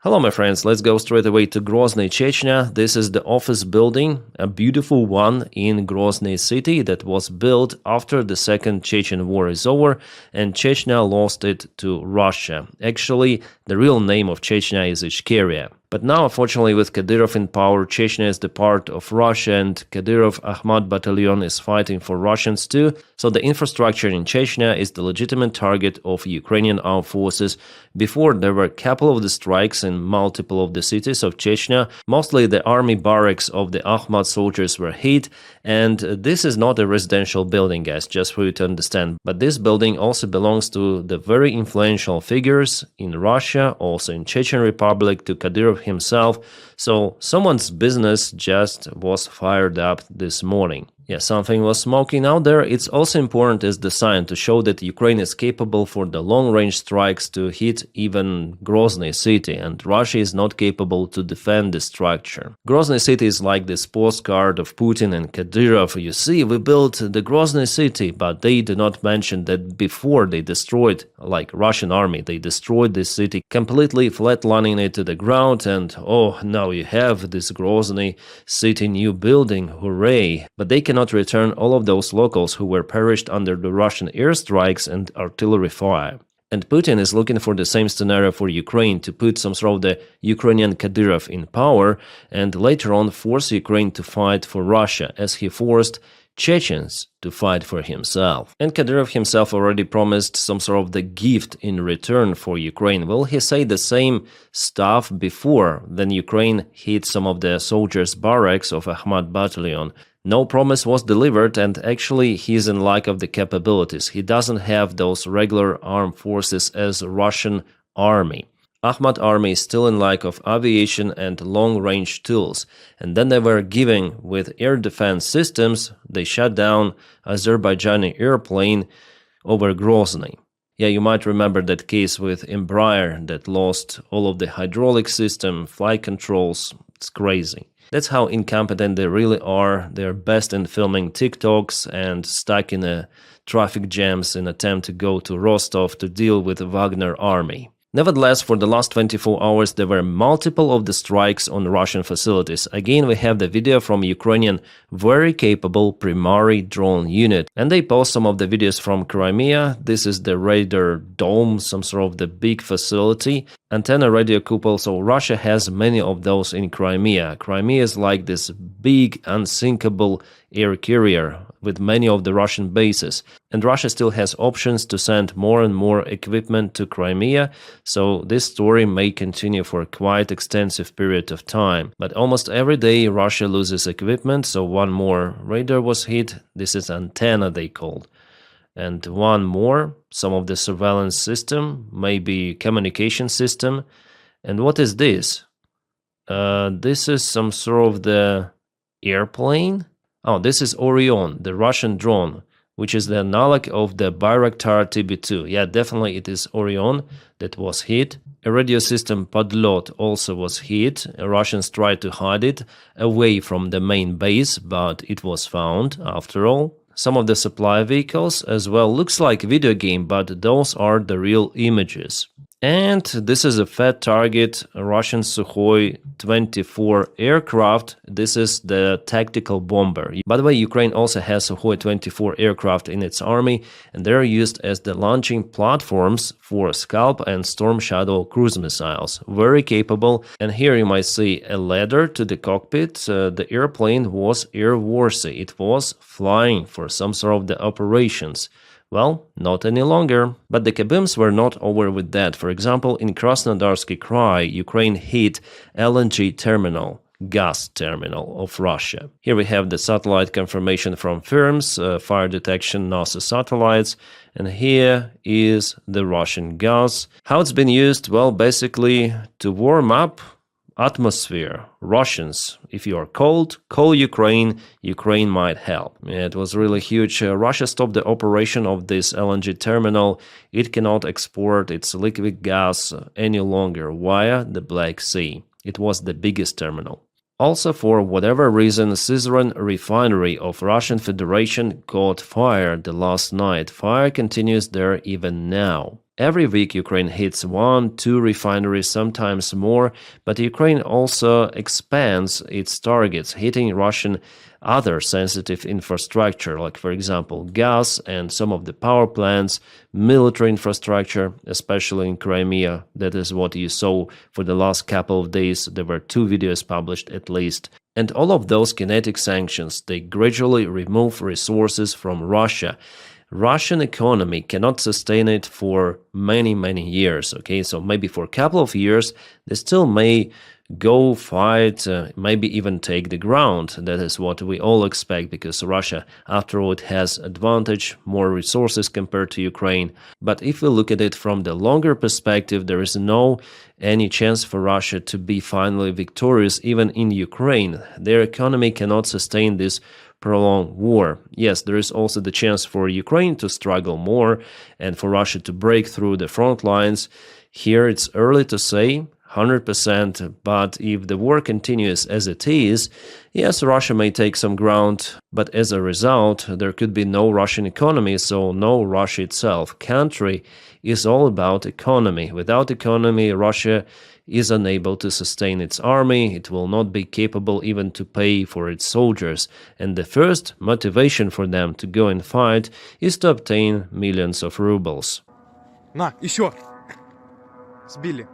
Hello my friends, let's go straight away to Groznyi, Chechnya. This is the office building, a beautiful one in Groznyi city that was built after the Second Chechen War is over and Chechnya lost it to Russia. Actually, the real name of Chechnya is Ichkeria. But now, unfortunately, with Kadyrov in power, Chechnya is the part of Russia and Kadyrov Akhmat battalion is fighting for Russians too. So the infrastructure in Chechnya is the legitimate target of Ukrainian armed forces. Before, there were a couple of the strikes in multiple of the cities of Chechnya. Mostly the army barracks of the Akhmat soldiers were hit. And this is not a residential building, guys, just for you to understand. But this building also belongs to the very influential figures in Russia, also in Chechen Republic, to Kadyrov himself. So someone's business just was fired up this morning. Yeah, something was smoking out there. It's also important as the sign to show that Ukraine is capable for the long-range strikes to hit even Groznyi city, and Russia is not capable to defend the structure. Groznyi city is like this postcard of Putin and Kadyrov. You see, we built the Groznyi city, but they do not mention that before they destroyed, like Russian army, they destroyed this city, completely flatlining it to the ground, and oh, now you have this Groznyi city new building, hooray! But they cannot return all of those locals who were perished under the Russian airstrikes and artillery fire. And Putin is looking for the same scenario for Ukraine, to put some sort of the Ukrainian Kadyrov in power and later on force Ukraine to fight for Russia, as he forced Chechens to fight for himself. And Kadyrov himself already promised some sort of the gift in return for Ukraine. Will he say the same stuff before then Ukraine hit some of the soldiers' barracks of Akhmat battalion? No promise was delivered, and actually he's in lack of the capabilities. He doesn't have those regular armed forces as Russian army. Akhmat army is still in lack of aviation and long-range tools, and then they were giving with air defense systems. They shut down Azerbaijani airplane over Groznyi. Yeah, you might remember that case with Embraer that lost all of the hydraulic system, flight controls. It's crazy. That's how incompetent they really are. They're best in filming TikToks and stuck in the traffic jams in attempt to go to Rostov to deal with the Wagner army. Nevertheless, for the last 24 hours, there were multiple of the strikes on Russian facilities. Again, we have the video from Ukrainian very capable primary drone unit. And they post some of the videos from Crimea. This is the radar dome, some sort of the big facility. Antenna radio couple, so Russia has many of those in Crimea. Crimea is like this big, unsinkable air carrier with many of the Russian bases. And Russia still has options to send more and more equipment to Crimea, so this story may continue for a quite extensive period of time. But almost every day Russia loses equipment, so one more radar was hit. This is antenna they called. And one more, some of the surveillance system, maybe communication system. And what is this? This is some sort of the airplane? Oh, this is Orion, the Russian drone, which is the analog of the Bayraktar TB2. Yeah, definitely it is Orion that was hit. A radio system Podlot also was hit. Russians tried to hide it away from the main base, but it was found after all. Some of the supply vehicles as well. Looks like a video game, but those are the real images. And this is a fat target, a Russian Sukhoi 24 aircraft. This is the tactical bomber. By the way, Ukraine also has Sukhoi 24 aircraft in its army, and they're used as the launching platforms for Scalp and Storm Shadow cruise missiles. Very capable. And here you might see a ladder to the cockpit. The airplane was airworthy. It was flying for some sort of the operations. Well, not any longer. But the Kabooms were not over with that. For example, in Krasnodarsky Krai, Ukraine hit LNG terminal, gas terminal of Russia. Here we have the satellite confirmation from firms, fire detection, NASA satellites. And here is the Russian gas. How it's been used? Well, basically to warm up atmosphere. Russians, if you are cold, call Ukraine. Ukraine might help. It was really huge. Russia stopped the operation of this LNG terminal. It cannot export its liquid gas any longer via the Black Sea. It was the biggest terminal. Also, for whatever reason, Syzran refinery of Russian Federation caught fire the last night. Fire continues there even now. Every week Ukraine hits 1-2 refineries, sometimes more, but Ukraine also expands its targets, hitting Russian other sensitive infrastructure, like for example gas and some of the power plants, military infrastructure, especially in Crimea. That is what you saw for the last couple of days. There were 2 videos published at least. And all of those kinetic sanctions, they gradually remove resources from Russia. Russian economy cannot sustain it for many, many years, okay? So maybe for a couple of years, they still may go fight, maybe even take the ground. That is what we all expect, because Russia, after all, it has advantage, more resources compared to Ukraine. But if we look at it from the longer perspective, there is no any chance for Russia to be finally victorious even in Ukraine. Their economy cannot sustain this prolonged war. Yes, there is also the chance for Ukraine to struggle more and for Russia to break through the front lines. Here it's early to say 100%, but if the war continues as it is, yes, Russia may take some ground, but as a result, there could be no Russian economy, so no Russia itself. Country is all about economy. Without economy, Russia is unable to sustain its army. It will not be capable even to pay for its soldiers. And the first motivation for them to go and fight is to obtain millions of rubles. На, еще! Сбили.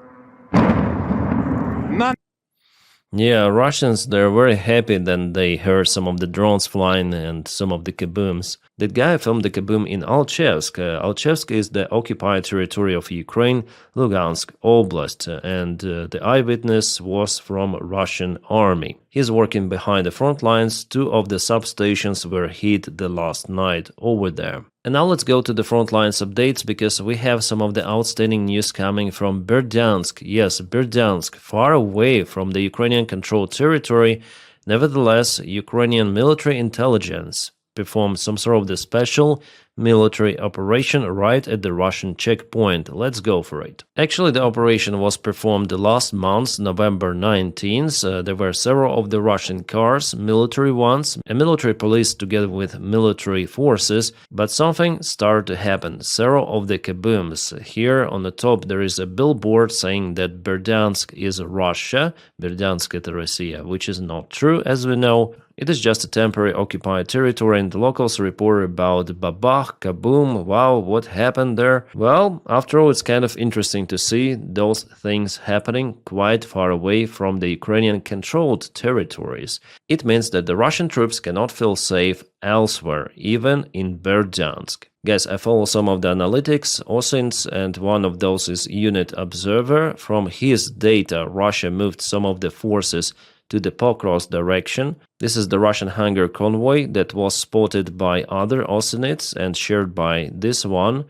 Yeah, Russians, they're very happy that they heard some of the drones flying and some of the Kabooms. That guy filmed the Kaboom in Alchevsk. Alchevsk is the occupied territory of Ukraine, Lugansk Oblast, and the eyewitness was from Russian army. He's working behind the front lines. 2 of the substations were hit the last night over there. And now let's go to the front lines updates, because we have some of the outstanding news coming from Berdyansk. Yes, Berdyansk, far away from the Ukrainian-controlled territory. Nevertheless, Ukrainian military intelligence performed some sort of the special military operation right at the Russian checkpoint. Let's go for it. Actually, the operation was performed last month, November 19th. There were several of the Russian cars, military ones, and military police together with military forces, but something started to happen. Several of the Kabooms. Here on the top there is a billboard saying that Berdyansk is Russia, Berdyansk это Россия, which is not true, as we know. It is just a temporary occupied territory, and the locals report about Babach, Kaboom. Wow, what happened there? Well, after all, it's kind of interesting to see those things happening quite far away from the Ukrainian-controlled territories. It means that the Russian troops cannot feel safe elsewhere, even in Berdyansk. Guys, I follow some of the analytics, OSINTs, and one of those is Unit Observer. From his data, Russia moved some of the forces to the Pokrovsk direction. This is the Russian hunger convoy that was spotted by other OSINTs and shared by this one.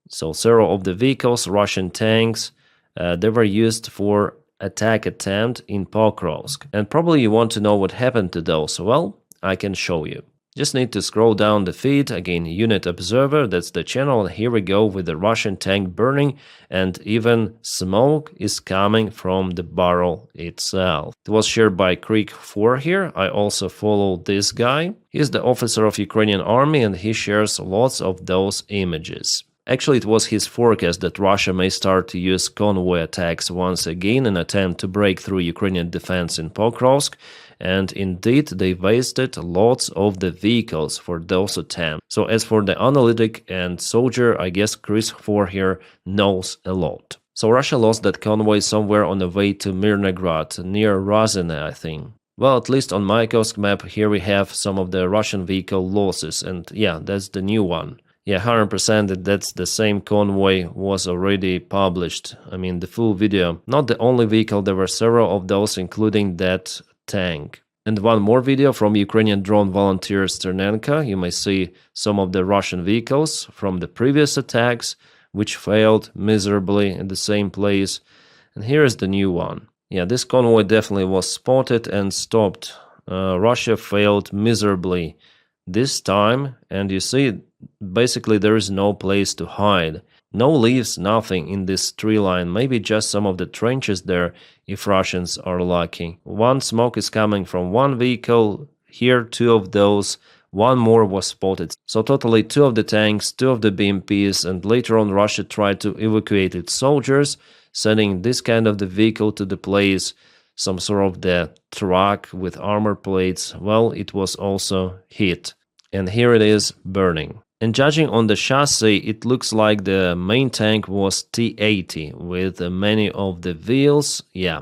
So several of the vehicles, Russian tanks, they were used for attack attempt in Pokrovsk. And probably you want to know what happened to those. Well, I can show you. Just need to scroll down the feed, again Unit Observer, that's the channel. Here we go with the Russian tank burning, and even smoke is coming from the barrel itself. It was shared by Creek 4 here. I also follow this guy. He's the officer of Ukrainian army and he shares lots of those images. Actually, it was his forecast that Russia may start to use convoy attacks once again in an attempt to break through Ukrainian defense in Pokrovsk. And indeed, they wasted lots of the vehicles for those attempts. So as for the analytic and soldier, I guess Chris 4 here knows a lot. So Russia lost that convoy somewhere on the way to Mirnograd, near Rozyne, I think. Well, at least on Mykovsk map, here we have some of the Russian vehicle losses. And yeah, that's the new one. Yeah, 100% that's the same convoy was already published. I mean, the full video. Not the only vehicle, there were several of those, including that tank. And one more video from Ukrainian drone volunteer Sternenko. You may see some of the Russian vehicles from the previous attacks, which failed miserably in the same place. And here is the new one. Yeah, this convoy definitely was spotted and stopped. Russia failed miserably this time, and you see, basically there is no place to hide. No leaves, nothing in this tree line, maybe just some of the trenches there if Russians are lucky. One smoke is coming from one vehicle, here 2 of those, one more was spotted. So totally 2 of the tanks, 2 of the BMPs, and later on Russia tried to evacuate its soldiers, sending this kind of the vehicle to the place, some sort of the truck with armor plates. Well, it was also hit. And here it is burning. And judging on the chassis, it looks like the main tank was T-80 with many of the wheels. Yeah,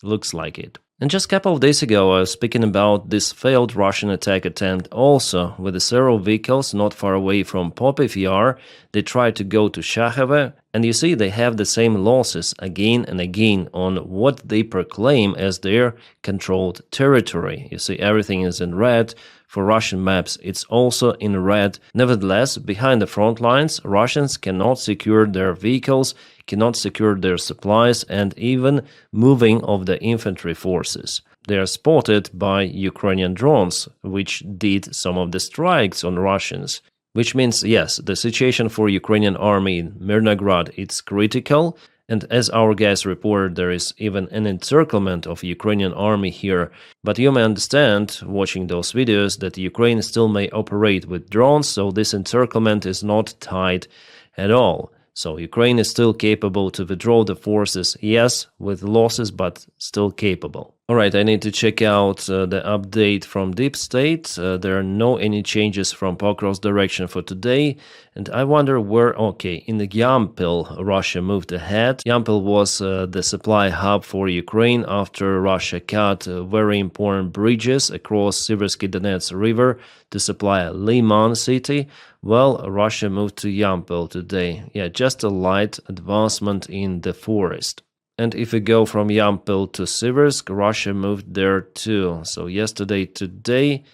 looks like it. And just a couple of days ago, I was speaking about this failed Russian attack attempt also with the several vehicles not far away from Popov Yar. They tried to go to Shakhove, and you see they have the same losses again and again on what they proclaim as their controlled territory. You see everything is in red. For Russian maps, it's also in red. Nevertheless, behind the front lines, Russians cannot secure their vehicles, cannot secure their supplies, and even moving of the infantry forces. They are spotted by Ukrainian drones, which did some of the strikes on Russians. Which means, yes, the situation for Ukrainian army in Mirnograd is critical. And as our guys reported, there is even an encirclement of Ukrainian army here. But you may understand, watching those videos, that Ukraine still may operate with drones, so this encirclement is not tight at all. So Ukraine is still capable to withdraw the forces, yes, with losses, but still capable. Alright, I need to check out the update from Deep State. There are no any changes from Pokrov's direction for today. And I wonder where, okay, in the Yampil, Russia moved ahead. Yampil was the supply hub for Ukraine after Russia cut very important bridges across Siversky Donets River to supply Liman city. Well, Russia moved to Yampil today. Yeah, just a light advancement in the forest. And if we go from Yampil to Siversk, Russia moved there too. So yesterday, today,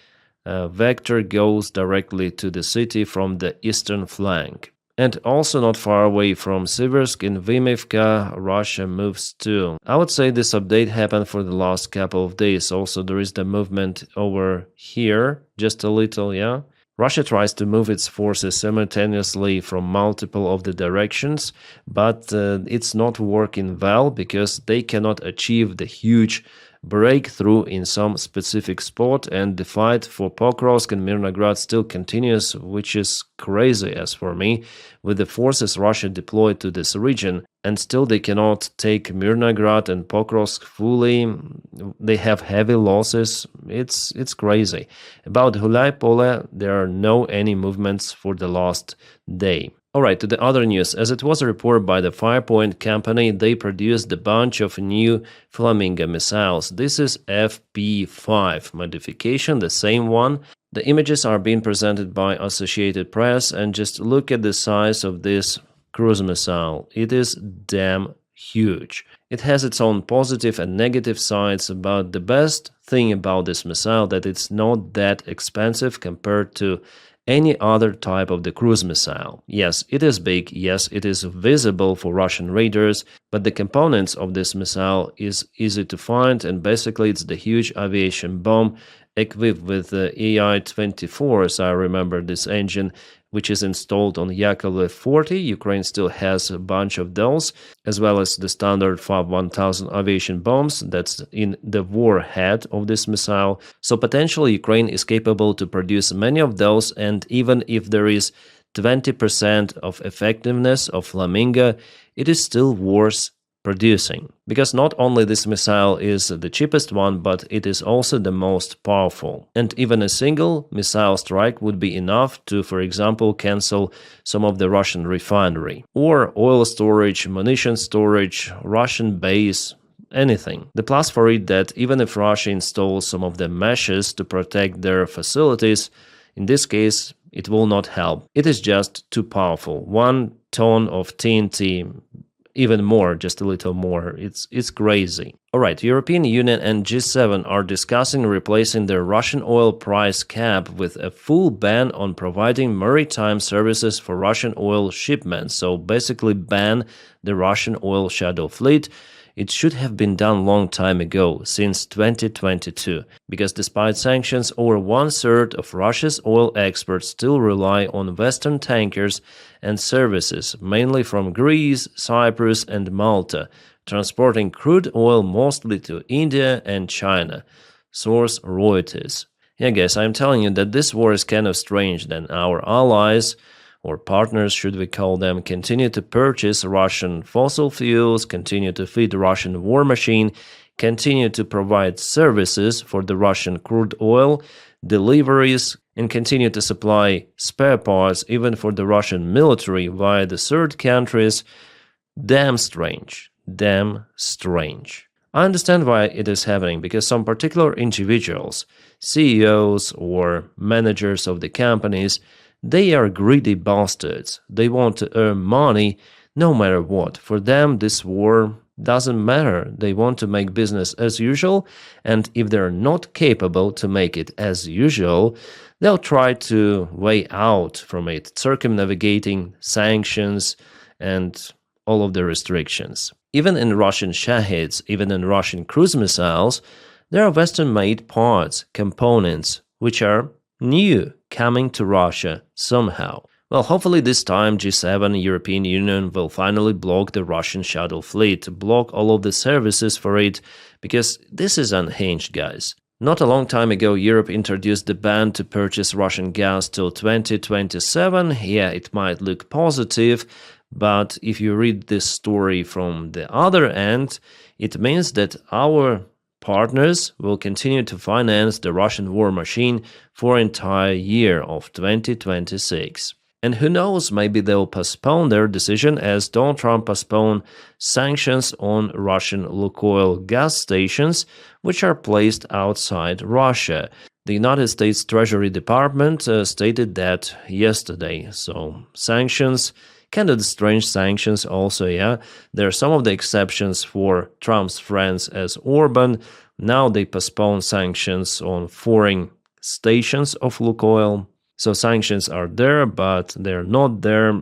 Vector goes directly to the city from the eastern flank. And also not far away from Siversk, in Vimivka, Russia moves too. I would say this update happened for the last couple of days. Also, there is the movement over here, just a little, yeah. Russia tries to move its forces simultaneously from multiple of the directions, but it's not working well because they cannot achieve the huge breakthrough in some specific spot, and the fight for Pokrovsk and Mirnograd still continues, which is crazy as for me, with the forces Russia deployed to this region, and still they cannot take Mirnograd and Pokrovsk fully. They have heavy losses. It's crazy. About Hulaypole, there are no any movements for the last day. Alright, to the other news. As it was reported by the Firepoint company, they produced a bunch of new Flamingo missiles. This is FP5 modification, the same one. The images are being presented by Associated Press, and just look at the size of this cruise missile. It is damn huge. It has its own positive and negative sides, but the best thing about this missile that it's not that expensive compared to any other type of the cruise missile. Yes, it is big, yes, it is visible for Russian radars, but the components of this missile is easy to find, and basically it's the huge aviation bomb equipped with the AI-24, as I remember this engine, which is installed on Yakovlev 40. Ukraine still has a bunch of those, as well as the standard FAB-1000 aviation bombs that's in the warhead of this missile. So potentially Ukraine is capable to produce many of those, and even if there is 20% of effectiveness of Flamingo, it is still worth producing. Because not only this missile is the cheapest one, but it is also the most powerful. And even a single missile strike would be enough to, for example, cancel some of the Russian refinery, or oil storage, munition storage, Russian base, anything. The plus for it that even if Russia installs some of the meshes to protect their facilities, in this case, it will not help. It is just too powerful. 1 ton of TNT, even more, just a little more. It's crazy. Alright, European Union and G7 are discussing replacing their Russian oil price cap with a full ban on providing maritime services for Russian oil shipments. So basically ban the Russian oil shadow fleet. It should have been done long time ago, since 2022, because despite sanctions, over 1/3 of Russia's oil exports still rely on Western tankers and services, mainly from Greece, Cyprus and Malta, transporting crude oil mostly to India and China. Source Reuters. Yeah, guys, I'm telling you that this war is kind of strange. Then our allies, or partners, should we call them, continue to purchase Russian fossil fuels, continue to feed the Russian war machine, continue to provide services for the Russian crude oil deliveries, and continue to supply spare parts even for the Russian military via the third countries. Damn strange. Damn strange. I understand why it is happening, because some particular individuals, CEOs or managers of the companies, they are greedy bastards. They want to earn money no matter what. For them, this war doesn't matter. They want to make business as usual, and if they're not capable to make it as usual, they'll try to way out from it, circumnavigating sanctions and all of the restrictions. Even in Russian Shahids, even in Russian cruise missiles, there are Western-made parts, components, which are new, coming to Russia somehow. Well, hopefully this time G7, European Union, will finally block the Russian shuttle fleet, block all of the services for it, because this is unhinged, guys. Not a long time ago, Europe introduced the ban to purchase Russian gas till 2027. Yeah, it might look positive, but if you read this story from the other end, it means that our partners will continue to finance the Russian war machine for an entire year of 2026. And who knows, maybe they'll postpone their decision as Donald Trump postponed sanctions on Russian Lukoil gas stations, which are placed outside Russia. The United States Treasury Department stated that yesterday. So sanctions, kind of strange sanctions also, yeah. There are some of the exceptions for Trump's friends as Orban. Now they postpone sanctions on foreign stations of Lukoil. So sanctions are there, but they're not there.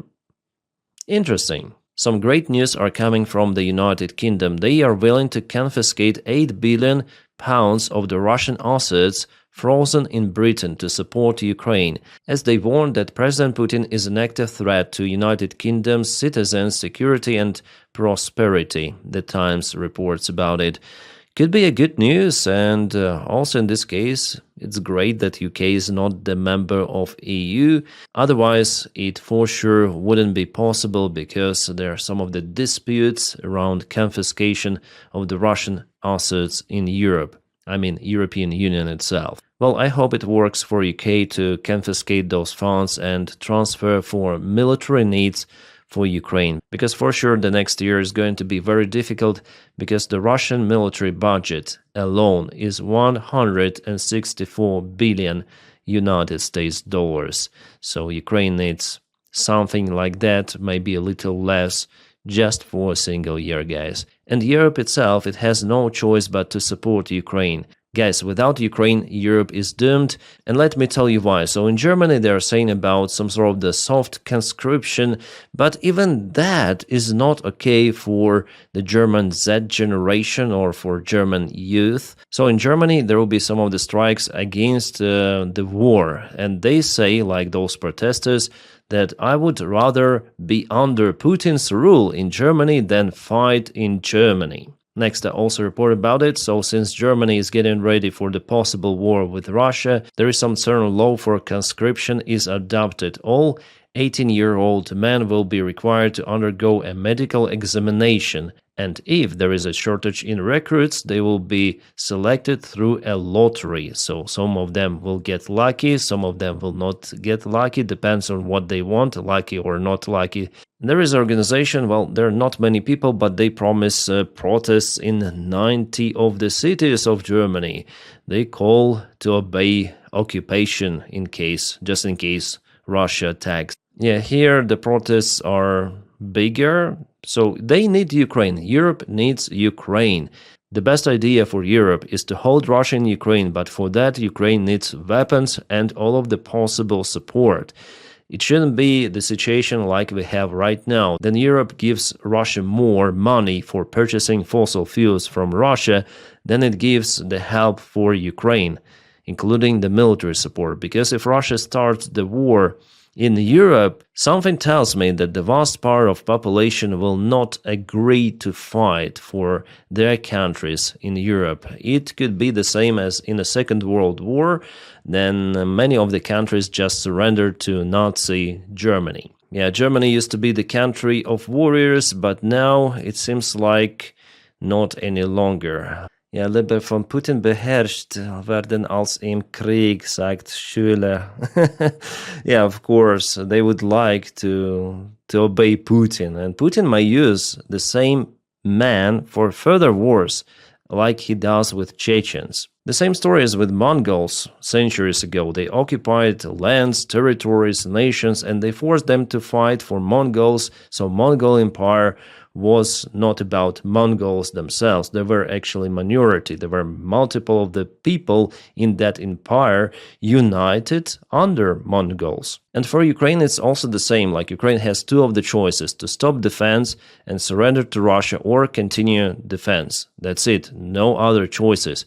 Interesting. Some great news are coming from the United Kingdom. They are willing to confiscate £8 billion of the Russian assets frozen in Britain to support Ukraine, as they warn that President Putin is an active threat to United Kingdom's citizens' security and prosperity. The Times reports about it. Could be a good news, and also in this case, it's great that UK is not the member of EU. Otherwise, it for sure wouldn't be possible, because there are some of the disputes around confiscation of the Russian assets in Europe. I mean, European Union itself. Well, I hope it works for UK to confiscate those funds and transfer for military needs for Ukraine, because for sure the next year is going to be very difficult, because the Russian military budget alone is 164 billion United States dollars. So Ukraine needs something like that, maybe a little less, just for a single year, guys. And Europe itself, it has no choice but to support Ukraine. Guys, without Ukraine, Europe is doomed, and let me tell you why. So in Germany, they are saying about some sort of the soft conscription, but even that is not okay for the German Z generation or for German youth. So in Germany, there will be some of the strikes against the war, and they say, like those protesters, that I would rather be under Putin's rule in Germany than fight in Germany. Next, I also report about it. So since Germany is getting ready for the possible war with Russia, there is some certain law for conscription is adopted. All 18-year-old men will be required to undergo a medical examination, and if there is a shortage in recruits, they will be selected through a lottery. So some of them will get lucky, some of them will not get lucky, depends on what they want, lucky or not lucky. There is an organization, well, there are not many people, but they promise protests in 90 of the cities of Germany. They call to obey occupation just in case Russia attacks. Yeah, here the protests are bigger, so they need Ukraine. Europe needs Ukraine. The best idea for Europe is to hold Russia in Ukraine, but for that Ukraine needs weapons and all of the possible support. It shouldn't be the situation like we have right now. Then Europe gives Russia more money for purchasing fossil fuels from Russia than it gives the help for Ukraine, including the military support. Because if Russia starts the war In Europe, something tells me that the vast part of population will not agree to fight for their countries in Europe. It could be the same as in the Second World War, then many of the countries just surrendered to Nazi Germany. Yeah, Germany used to be the country of warriors, but now it seems like not any longer. Ja, Liebe von Putin beherrscht werden als im Krieg, sagt Schüler. Yeah, of course, they would like to obey Putin. And Putin might use the same man for further wars, like he does with Chechens. The same story is with Mongols centuries ago. They occupied lands, territories, nations, and they forced them to fight for Mongols, so Mongol Empire was not about Mongols themselves. They were actually minority. There were multiple of the people in that empire united under Mongols. And for Ukraine, it's also the same. Like Ukraine has two of the choices: to stop defense and surrender to Russia, or continue defense. That's it. No other choices.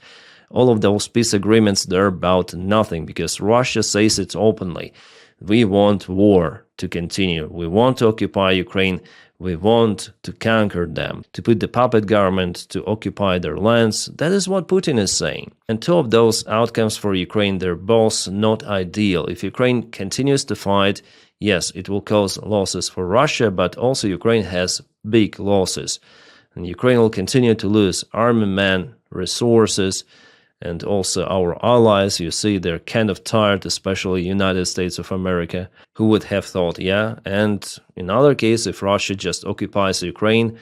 All of those peace agreements, they're about nothing, because Russia says it openly. We want war to continue. We want to occupy Ukraine. We want to conquer them, to put the puppet government to occupy their lands. That is what Putin is saying. And two of those outcomes for Ukraine, they're both not ideal. If Ukraine continues to fight, yes, it will cause losses for Russia, but also Ukraine has big losses. And Ukraine will continue to lose armament, resources, and also our allies. You see, they're kind of tired, especially United States of America. Who would have thought, yeah? And in other case, if Russia just occupies Ukraine,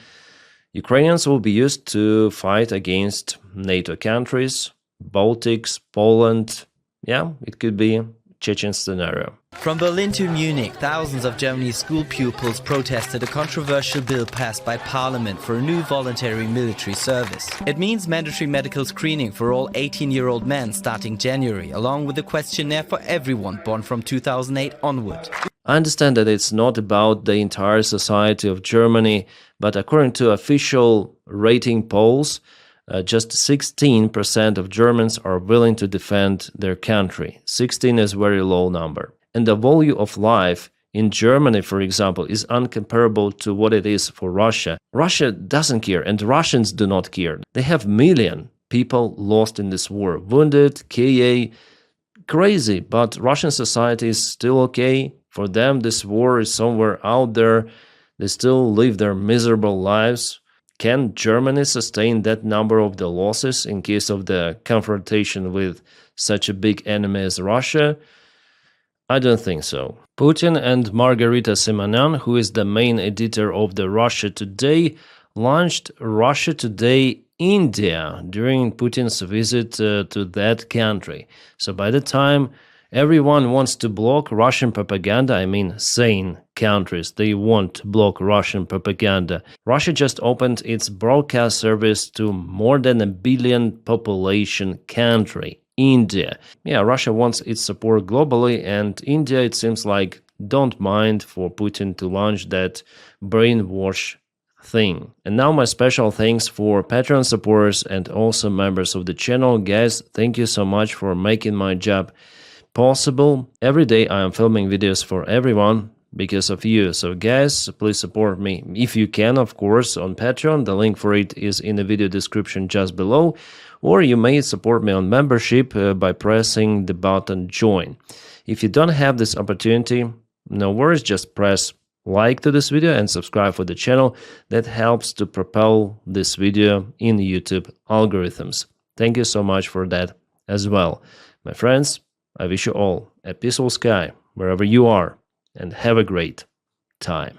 Ukrainians will be used to fight against NATO countries, Baltics, Poland. Yeah, it could be a Chechen scenario. From Berlin to Munich, thousands of Germany's school pupils protested a controversial bill passed by Parliament for a new voluntary military service. It means mandatory medical screening for all 18-year-old men starting January, along with a questionnaire for everyone born from 2008 onward. I understand that it's not about the entire society of Germany, but according to official rating polls, just 16% of Germans are willing to defend their country. 16 is a very low number. And the value of life in Germany, for example, is incomparable to what it is for Russia. Russia doesn't care, and Russians do not care. They have million people lost in this war, wounded, KA, crazy, but Russian society is still okay. For them, this war is somewhere out there. They still live their miserable lives. Can Germany sustain that number of the losses in case of the confrontation with such a big enemy as Russia? I don't think so. Putin and Margarita Simonyan, who is the main editor of the Russia Today, launched Russia Today India during Putin's visit to that country. So by the time everyone wants to block Russian propaganda, I mean sane countries, they want to block Russian propaganda. Russia just opened its broadcast service to more than a billion population country. India. Yeah, Russia wants its support globally, and India, it seems like, don't mind for Putin to launch that brainwash thing. And now my special thanks for Patreon supporters and also members of the channel. Guys, thank you so much for making my job possible. Every day I am filming videos for everyone because of you. So guys, please support me if you can, of course, on Patreon. The link for it is in the video description just below. Or you may support me on membership by pressing the button join. If you don't have this opportunity, no worries, just press like to this video and subscribe for the channel. That helps to propel this video in YouTube algorithms. Thank you so much for that as well. My friends, I wish you all a peaceful sky wherever you are, and have a great time.